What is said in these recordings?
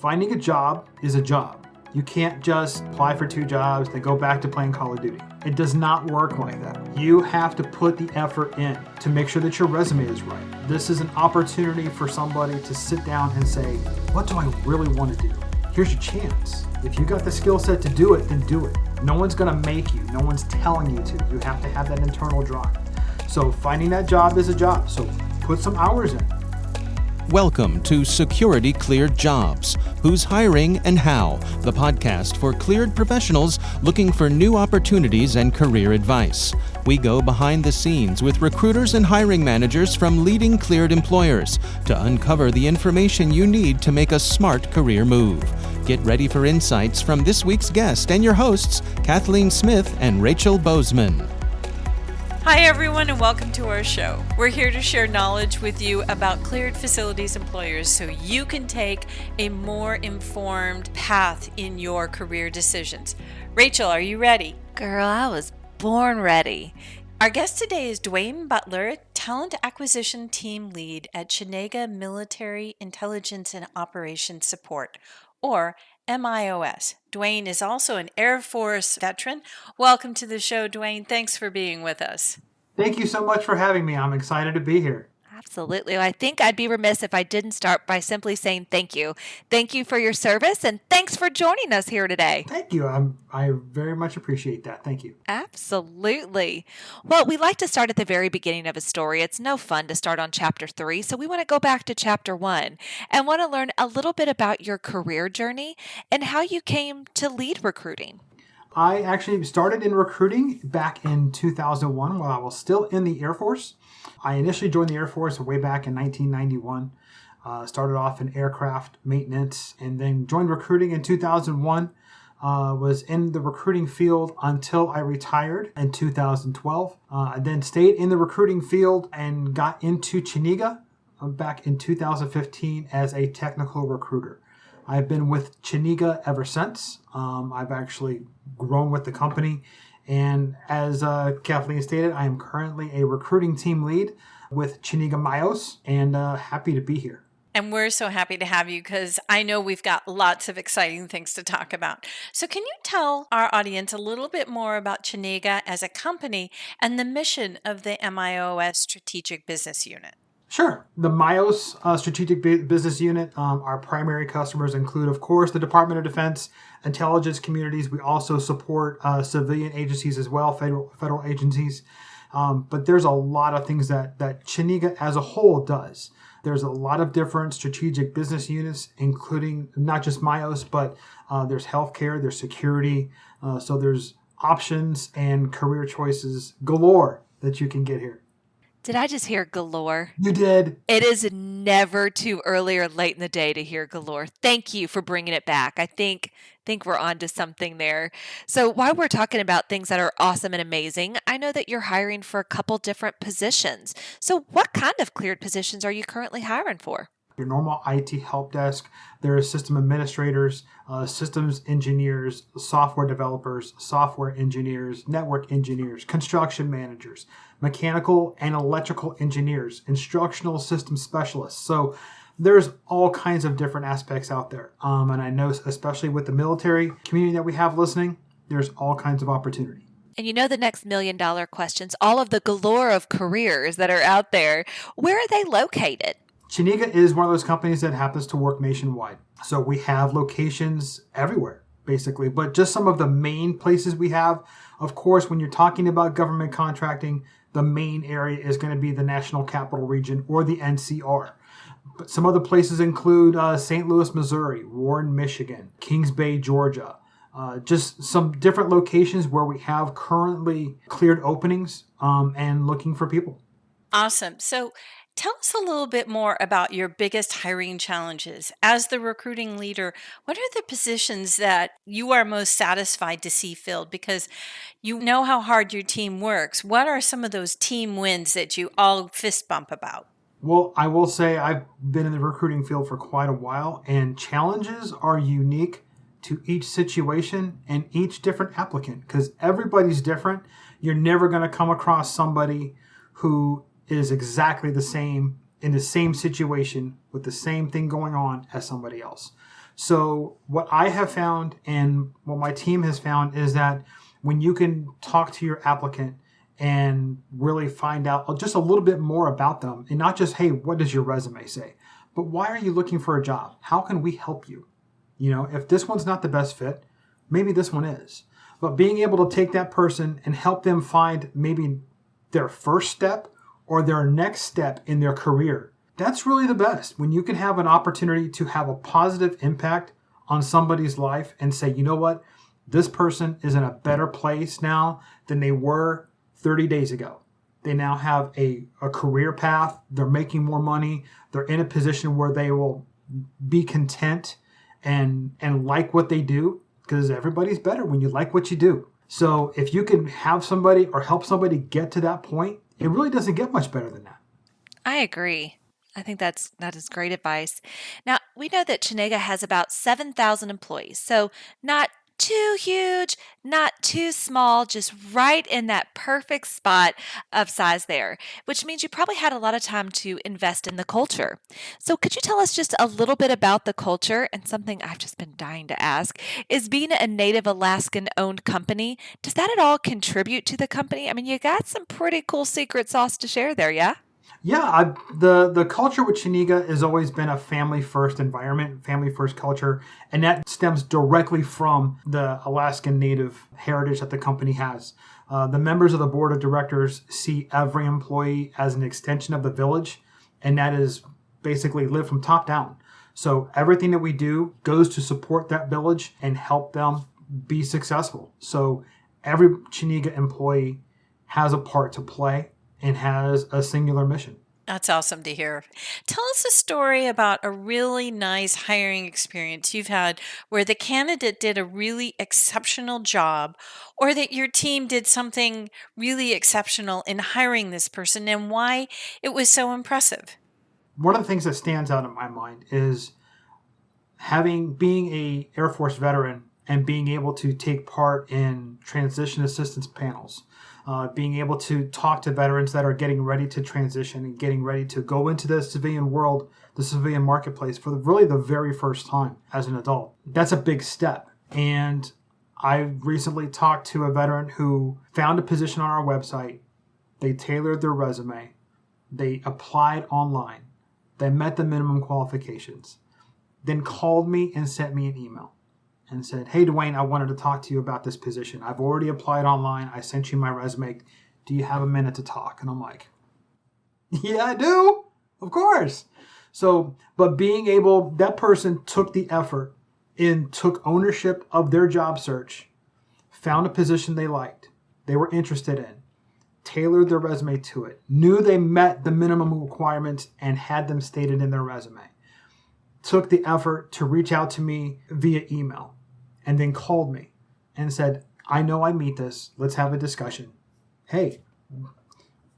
Finding a job is a job. You can't just apply for 2 jobs, then go back to playing Call of Duty. It does not work like that. You have to put the effort in to make sure that your resume is right. This is an opportunity for somebody to sit down and say, what do I really want to do? Here's your chance. If you got the skill set to do it, then do it. No one's gonna make you. No one's telling you to. You have to have that internal drive. So finding that job is a job. So put some hours in. Welcome to Security Cleared Jobs, Who's Hiring and How, the podcast for cleared professionals looking for new opportunities and career advice. We go behind the scenes with recruiters and hiring managers from leading cleared employers to uncover the information you need to make a smart career move. Get ready for insights from this week's guest and your hosts, Kathleen Smith and Rachel Bozeman. Hi everyone and welcome to our show. We're here to share knowledge with you about cleared facilities employers so you can take a more informed path in your career decisions. Rachel, are you ready? Girl, I was born ready. Our guest today is Duane Butler, Talent Acquisition Team Lead at Chenega Military Intelligence and Operations Support, or MIOS. Duane is also an Air Force veteran. Welcome to the show, Duane. Thanks for being with us. Thank you so much for having me. I'm excited to be here. Absolutely. I think I'd be remiss if I didn't start by simply saying thank you. Thank you for your service and thanks for joining us here today. Thank you. I very much appreciate that. Thank you. Absolutely. Well, we like to start at the very beginning of a story. It's no fun to start on chapter 3, so we want to go back to chapter 1 and want to learn a little bit about your career journey and how you came to lead recruiting. I actually started in recruiting back in 2001 while I was still in the Air Force. I initially joined the Air Force way back in 1991. Started off in aircraft maintenance and then joined recruiting in 2001. Was in the recruiting field until I retired in 2012. I then stayed in the recruiting field and got into Chenega back in 2015 as a technical recruiter. I've been with Chenega ever since. I've actually grown with the company. And as Kathleen stated, I am currently a recruiting team lead with Chenega MIOS and happy to be here. And we're so happy to have you because I know we've got lots of exciting things to talk about. So can you tell our audience a little bit more about Chenega as a company and the mission of the MIOS Strategic Business Unit? Sure. The MIOS Strategic Business Unit, our primary customers include, of course, the Department of Defense, intelligence communities. We also support civilian agencies as well, federal agencies. But there's a lot of things that Chenega as a whole does. There's a lot of different strategic business units, including not just MIOS, but there's healthcare, there's security. So there's options and career choices galore that you can get here. Did I just hear galore? You did. It is never too early or late in the day to hear galore. Thank you for bringing it back. I think we're on to something there. So while we're talking about things that are awesome and amazing, I know that you're hiring for a couple different positions. So what kind of cleared positions are you currently hiring for? Your normal IT help desk, there are system administrators, systems engineers, software developers, software engineers, network engineers, construction managers, mechanical and electrical engineers, instructional system specialists. So there's all kinds of different aspects out there. And I know especially with the military community that we have listening, there's all kinds of opportunity. And you know the next $1 million questions, all of the galore of careers that are out there, where are they located? Chenega is one of those companies that happens to work nationwide. So we have locations everywhere, basically. But just some of the main places we have, of course, when you're talking about government contracting, the main area is going to be the National Capital Region or the NCR. But some other places include St. Louis, Missouri, Warren, Michigan, Kings Bay, Georgia. Just some different locations where we have currently cleared openings and looking for people. Awesome. So tell us a little bit more about your biggest hiring challenges. As the recruiting leader, what are the positions that you are most satisfied to see filled? Because you know how hard your team works. What are some of those team wins that you all fist bump about? Well, I will say I've been in the recruiting field for quite a while, and challenges are unique to each situation and each different applicant because everybody's different. You're never going to come across somebody who is exactly the same in the same situation with the same thing going on as somebody else. So what I have found and what my team has found is that when you can talk to your applicant and really find out just a little bit more about them, and not just, hey, what does your resume say? But why are you looking for a job? How can we help you? If this one's not the best fit, maybe this one is. But being able to take that person and help them find maybe their first step or their next step in their career, that's really the best. When you can have an opportunity to have a positive impact on somebody's life and say, you know what, this person is in a better place now than they were 30 days ago. They now have a career path. They're making more money. They're in a position where they will be content and like what they do, because everybody's better when you like what you do. So if you can have somebody or help somebody get to that point, it really doesn't get much better than that. I agree. I think that is great advice. Now, we know that Chenega has about 7,000 employees, so not too huge, not too small, just right in that perfect spot of size there, which means you probably had a lot of time to invest in the culture. So could you tell us just a little bit about the culture? And something I've just been dying to ask is, being a Native Alaskan owned company, does that at all contribute to the company? I mean, you got some pretty cool secret sauce to share there, yeah? Yeah, the culture with Chenega has always been a family-first environment, family-first culture, and that stems directly from the Alaskan Native heritage that the company has. The members of the board of directors see every employee as an extension of the village, and that is basically live from top down. So everything that we do goes to support that village and help them be successful. So every Chenega employee has a part to play and has a singular mission. That's awesome to hear. Tell us a story about a really nice hiring experience you've had where the candidate did a really exceptional job, or that your team did something really exceptional in hiring this person, and why it was so impressive. One of the things that stands out in my mind is being a Air Force veteran and being able to take part in transition assistance panels. Being able to talk to veterans that are getting ready to transition and getting ready to go into the civilian world, the civilian marketplace for really the very first time as an adult. That's a big step. And I recently talked to a veteran who found a position on our website. They tailored their resume. They applied online. They met the minimum qualifications. Then called me and sent me an email and said, hey, Duane, I wanted to talk to you about this position. I've already applied online. I sent you my resume. Do you have a minute to talk? And I'm like, yeah, I do. Of course. So, but that person took the effort and took ownership of their job search, found a position they liked, they were interested in, tailored their resume to it, knew they met the minimum requirements and had them stated in their resume, took the effort to reach out to me via email, and then called me and said, I know I meet this. Let's have a discussion. Hey,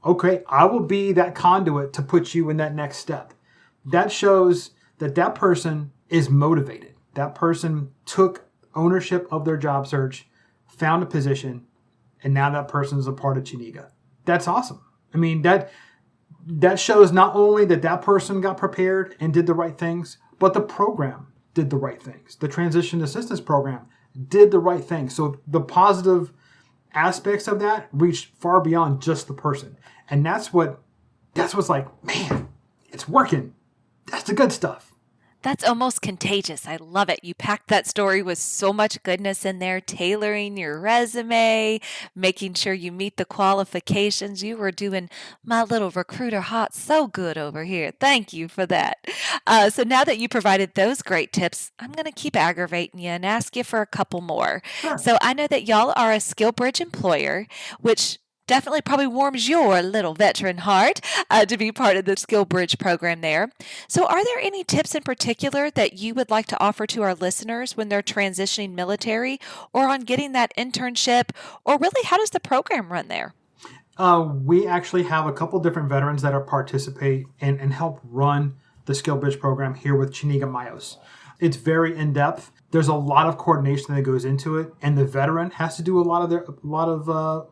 okay, I will be that conduit to put you in that next step. That shows that person is motivated. That person took ownership of their job search, found a position, and now that person is a part of Chenega. That's awesome. I mean, that shows not only that person got prepared and did the right things, but the program did the right things. The transition assistance program did the right things. So the positive aspects of that reached far beyond just the person. And that's what's like, man, it's working. That's the good stuff. That's almost contagious. I love it. You packed that story with so much goodness in there, tailoring your resume, making sure you meet the qualifications. You were doing my little recruiter hot so good over here. Thank you for that. So now that you provided those great tips, I'm going to keep aggravating you and ask you for a couple more. Sure. So I know that y'all are a SkillBridge employer, which definitely probably warms your little veteran heart to be part of the SkillBridge program there. So are there any tips in particular that you would like to offer to our listeners when they're transitioning military or on getting that internship, or really how does the program run there? We actually have a couple different veterans that are participate and help run the SkillBridge program here with Chenega MIOS. It's very in-depth. There's a lot of coordination that goes into it, and the veteran has to do a lot of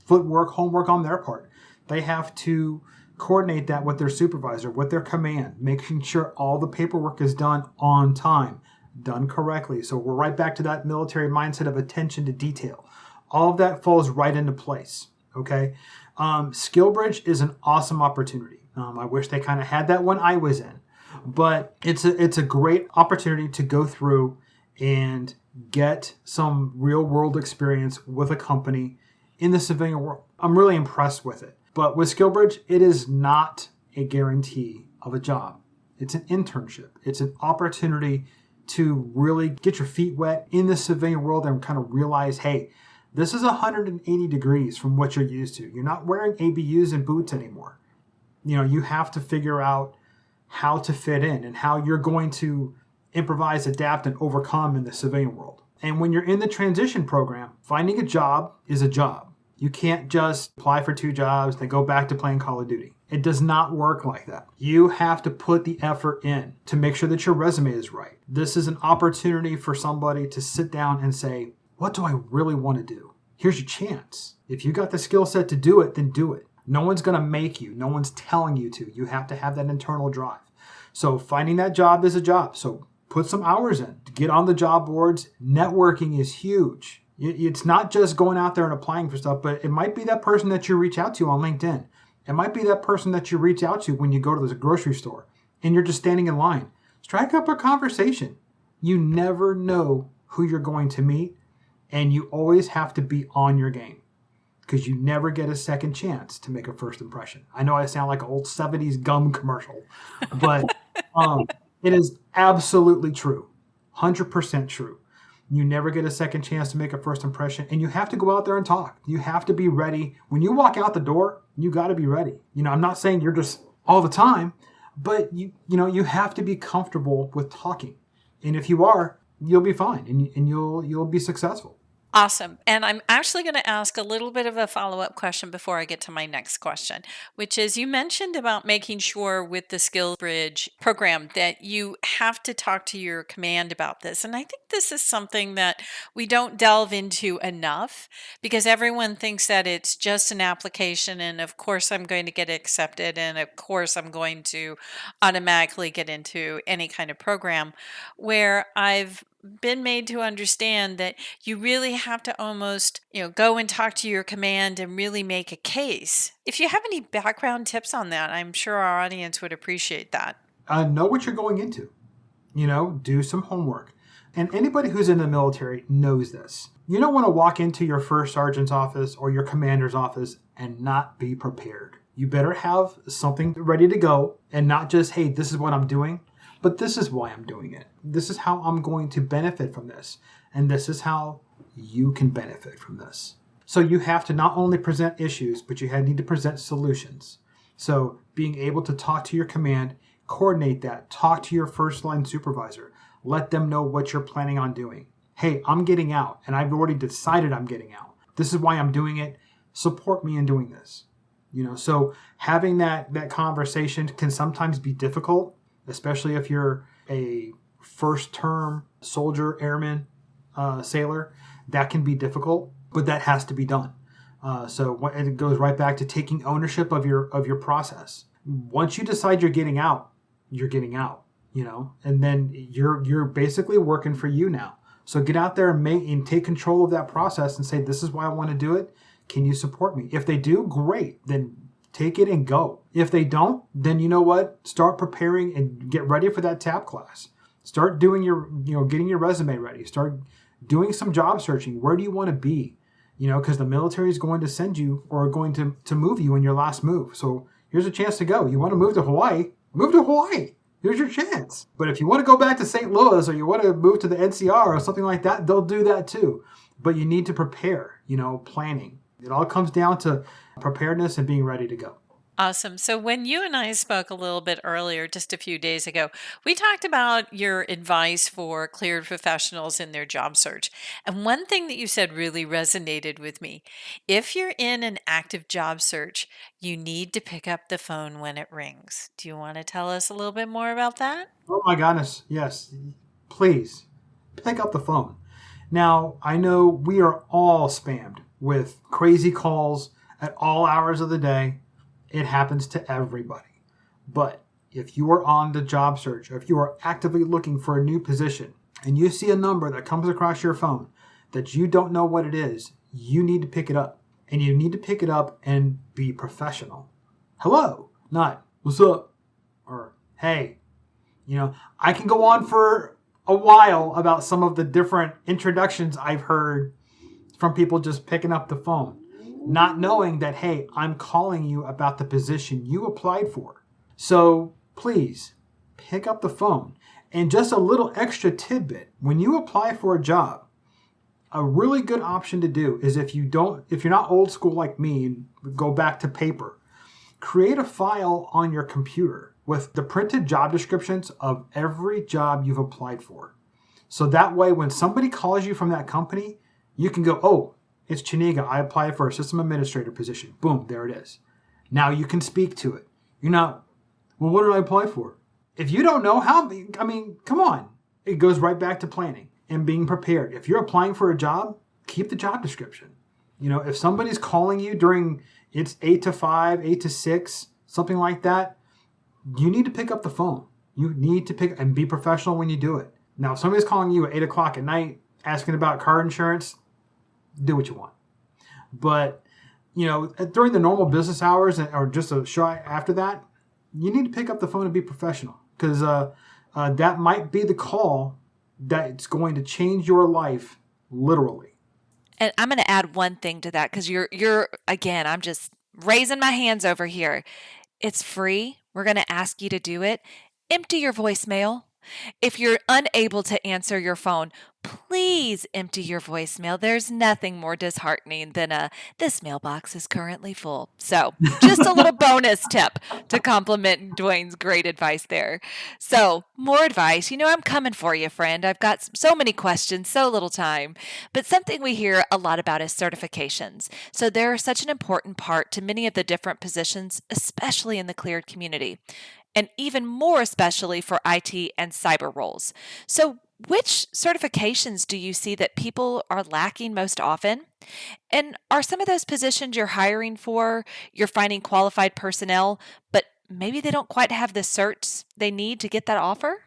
footwork, homework on their part. They have to Coordinate that with their supervisor, with their command, making sure all the paperwork is done on time, done correctly. So we're right back to that military mindset of attention to detail. All of that falls right into place. Okay. SkillBridge is an awesome opportunity. I wish they kind of had that when I was in, but it's a great opportunity to go through and get some real world experience with a company in the civilian world. I'm really impressed with it. But with SkillBridge, it is not a guarantee of a job. It's an internship. It's an opportunity to really get your feet wet in the civilian world and kind of realize, hey, this is 180 degrees from what you're used to. You're not wearing ABUs and boots anymore. You have to figure out how to fit in and how you're going to improvise, adapt, and overcome in the civilian world. And when you're in the transition program, finding a job is a job. You can't just apply for 2 jobs, then go back to playing Call of Duty. It does not work like that. You have to put the effort in to make sure that your resume is right. This is an opportunity for somebody to sit down and say, what do I really want to do? Here's your chance. If you got the skill set to do it, then do it. No one's going to make you. No one's telling you to. You have to have that internal drive. So finding that job is a job. So put some hours in. Get on the job boards. Networking is huge. It's not just going out there and applying for stuff, but it might be that person that you reach out to on LinkedIn. It might be that person that you reach out to when you go to the grocery store and you're just standing in line. Strike up a conversation. You never know who you're going to meet, and you always have to be on your game because you never get a second chance to make a first impression. I know I sound like an old 70s gum commercial, but it is absolutely true. 100% true. You never get a second chance to make a first impression, and you have to go out there and talk. You have to be ready. When you walk out the door, you got to be ready. I'm not saying you're just all the time, but you have to be comfortable with talking. And if you are, you'll be fine and you'll be successful. Awesome. And I'm actually going to ask a little bit of a follow-up question before I get to my next question, which is you mentioned about making sure with the SkillBridge program that you have to talk to your command about this. And I think this is something that we don't delve into enough because everyone thinks that it's just an application and of course I'm going to get accepted and of course I'm going to automatically get into any kind of program, where I've been made to understand that you really have to almost, go and talk to your command and really make a case. If you have any background tips on that, I'm sure our audience would appreciate that. Know what you're going into. Do some homework. And anybody who's in the military knows this. You don't want to walk into your first sergeant's office or your commander's office and not be prepared. You better have something ready to go and not just, hey, this is what I'm doing. But this is why I'm doing it. This is how I'm going to benefit from this. And this is how you can benefit from this. So you have to not only present issues, but you need to present solutions. So being able to talk to your command, coordinate that, talk to your first line supervisor, let them know what you're planning on doing. Hey, I'm getting out and I've already decided I'm getting out. This is why I'm doing it. Support me in doing this. So having that conversation can sometimes be difficult, especially if you're a first-term soldier, airman, sailor. That can be difficult, but that has to be done. So it goes right back to taking ownership of your process. Once you decide you're getting out, and then you're basically working for you now. So get out there and take control of that process and say, this is why I want to do it. Can you support me? If they do, great. Then take it and go. If they don't, then you know what? Start preparing and get ready for that TAP class. Start doing getting your resume ready. Start doing some job searching. Where do you want to be? Because the military is going to send you or going to move you in your last move. So here's a chance to go. You want to move to Hawaii? Move to Hawaii. Here's your chance. But if you want to go back to St. Louis or you want to move to the NCR or something like that, they'll do that too. But you need to prepare, planning. It all comes down to preparedness and being ready to go. Awesome. So when you and I spoke a little bit earlier, just a few days ago, we talked about your advice for cleared professionals in their job search. And one thing that you said really resonated with me. If you're in an active job search, you need to pick up the phone when it rings. Do you want to tell us a little bit more about that? Oh my goodness. Yes. Please pick up the phone. Now, I know we are all spammed with crazy calls at all hours of the day. It happens to everybody. But if you are on the job search, or if you are actively looking for a new position, and you see a number that comes across your phone that you don't know what it is, you need to pick it up. And you need to pick it up and be professional. Hello, not what's up, or hey. I can go on for a while about some of the different introductions I've heard from people just picking up the phone, not knowing that, hey, I'm calling you about the position you applied for. So please pick up the phone. And just a little extra tidbit, when you apply for a job, a really good option to do is if you're not old school like me and go back to paper, create a file on your computer with the printed job descriptions of every job you've applied for. So that way, when somebody calls you from that company, you can go, oh, it's Chenega. I applied for a system administrator position. Boom, there it is. Now you can speak to it. You're not, well, what did I apply for? If you don't know how, come on. It goes right back to planning and being prepared. If you're applying for a job, keep the job description. If somebody's calling you during it's 8 to 5, 8 to 6, something like that, you need to pick up the phone. You need to pick and be professional when you do it. Now, if somebody's calling you at 8 o'clock at night asking about car insurance, do what you want. But, during the normal business hours or just a short after that, you need to pick up the phone and be professional, because that might be the call that's going to change your life literally. And I'm going to add one thing to that, because you're again, I'm just raising my hands over here. It's free. We're going to ask you to do it. Empty your voicemail. If you're unable to answer your phone, please empty your voicemail. There's nothing more disheartening than this mailbox is currently full. So just a little bonus tip to compliment Duane's great advice there. So more advice. I'm coming for you, friend. I've got so many questions, so little time. But something we hear a lot about is certifications. So they're such an important part to many of the different positions, especially in the cleared community, and even more especially for IT and cyber roles. So which certifications do you see that people are lacking most often? And are some of those positions you're hiring for, you're finding qualified personnel, but maybe they don't quite have the certs they need to get that offer?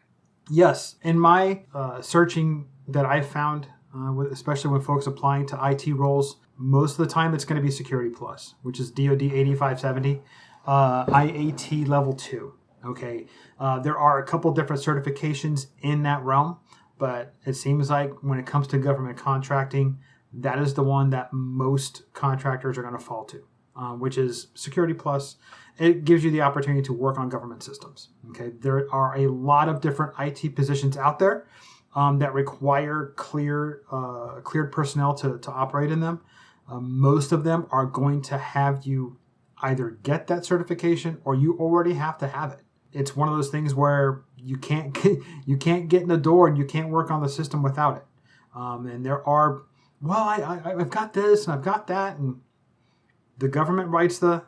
Yes. In my searching that I found, especially when folks applying to IT roles, most of the time it's going to be Security Plus, which is DoD 8570, IAT Level 2. Okay, there are a couple different certifications in that realm, but it seems like when it comes to government contracting, that is the one that most contractors are going to fall to, which is Security Plus. It gives you the opportunity to work on government systems. Okay, there are a lot of different IT positions out there that require cleared personnel to operate in them. Most of them are going to have you either get that certification or you already have to have it. It's one of those things where you can't get in the door and you can't work on the system without it. And there are, I've got this and I've got that, and the government writes the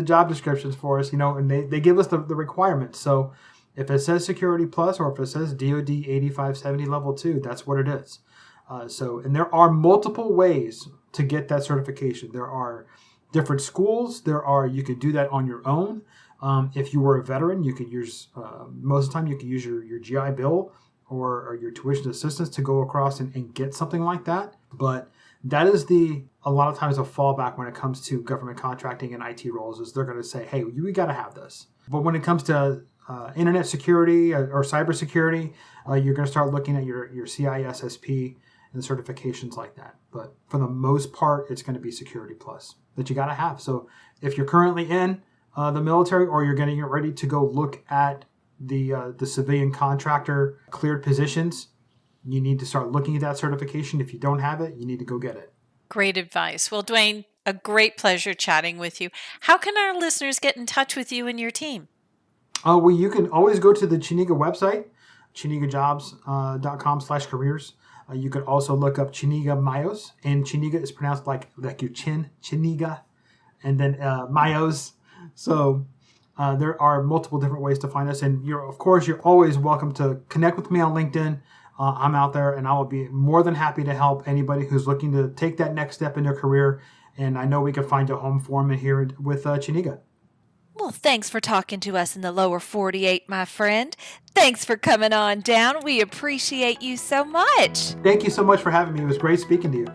job descriptions for us, and they give us the requirements. So if it says Security Plus or if it says DoD 8570 Level 2, that's what it is. And there are multiple ways to get that certification. There are different schools. You could do that on your own. If you were a veteran, you could use, most of the time you could use your GI Bill or your tuition assistance to go across and get something like that. But that is a lot of times a fallback when it comes to government contracting and IT roles, is they're going to say, hey, we got to have this. But when it comes to internet security or cybersecurity, you're going to start looking at your CISSP and certifications like that. But for the most part, it's going to be Security Plus that you got to have. So if you're currently in the military, or you're getting ready to go look at the civilian contractor cleared positions, you need to start looking at that certification. If you don't have it, you need to go get it. Great advice. Well, Duane, a great pleasure chatting with you. How can our listeners get in touch with you and your team? You can always go to the Chenega website, ChenegaJobs.com/careers. You could also look up Chenega MIOS, and Chenega is pronounced like your chin, Chenega, and then MIOS. So there are multiple different ways to find us. And you're always welcome to connect with me on LinkedIn. I'm out there, and I will be more than happy to help anybody who's looking to take that next step in their career And I know we can find a home for him here with Chenega. Well, thanks for talking to us in the lower 48, my friend. Thanks for coming on down. We appreciate you so much. Thank you so much for having me. It was great speaking to you.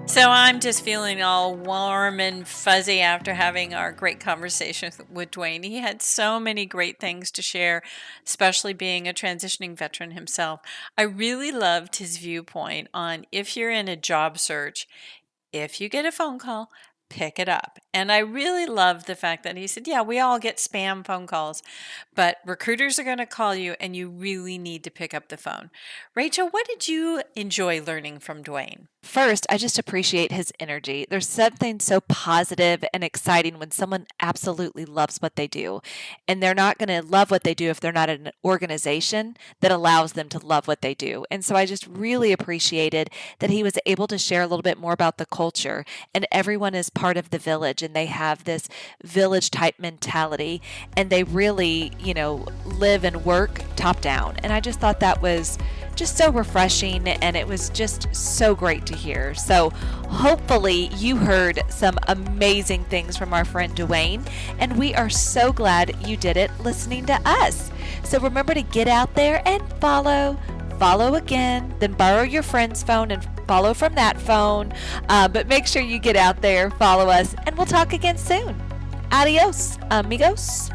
So I'm just feeling all warm and fuzzy after having our great conversation with Duane. He had so many great things to share, especially being a transitioning veteran himself. I really loved his viewpoint on if you're in a job search, if you get a phone call, pick it up. And I really love the fact that he said, yeah, we all get spam phone calls, but recruiters are going to call you and you really need to pick up the phone. Rachel, what did you enjoy learning from Duane? First, I just appreciate his energy. There's something so positive and exciting when someone absolutely loves what they do. And they're not going to love what they do if they're not in an organization that allows them to love what they do. And so I just really appreciated that he was able to share a little bit more about the culture, and everyone is part of the village and they have this village type mentality, and they really, live and work top down. And I just thought that was just so refreshing, and it was just so great to hear. So hopefully you heard some amazing things from our friend Duane, and we are so glad you did it listening to us. So remember to get out there and follow again, then borrow your friend's phone and follow from that phone. But make sure you get out there, follow us, and we'll talk again soon. Adios, amigos.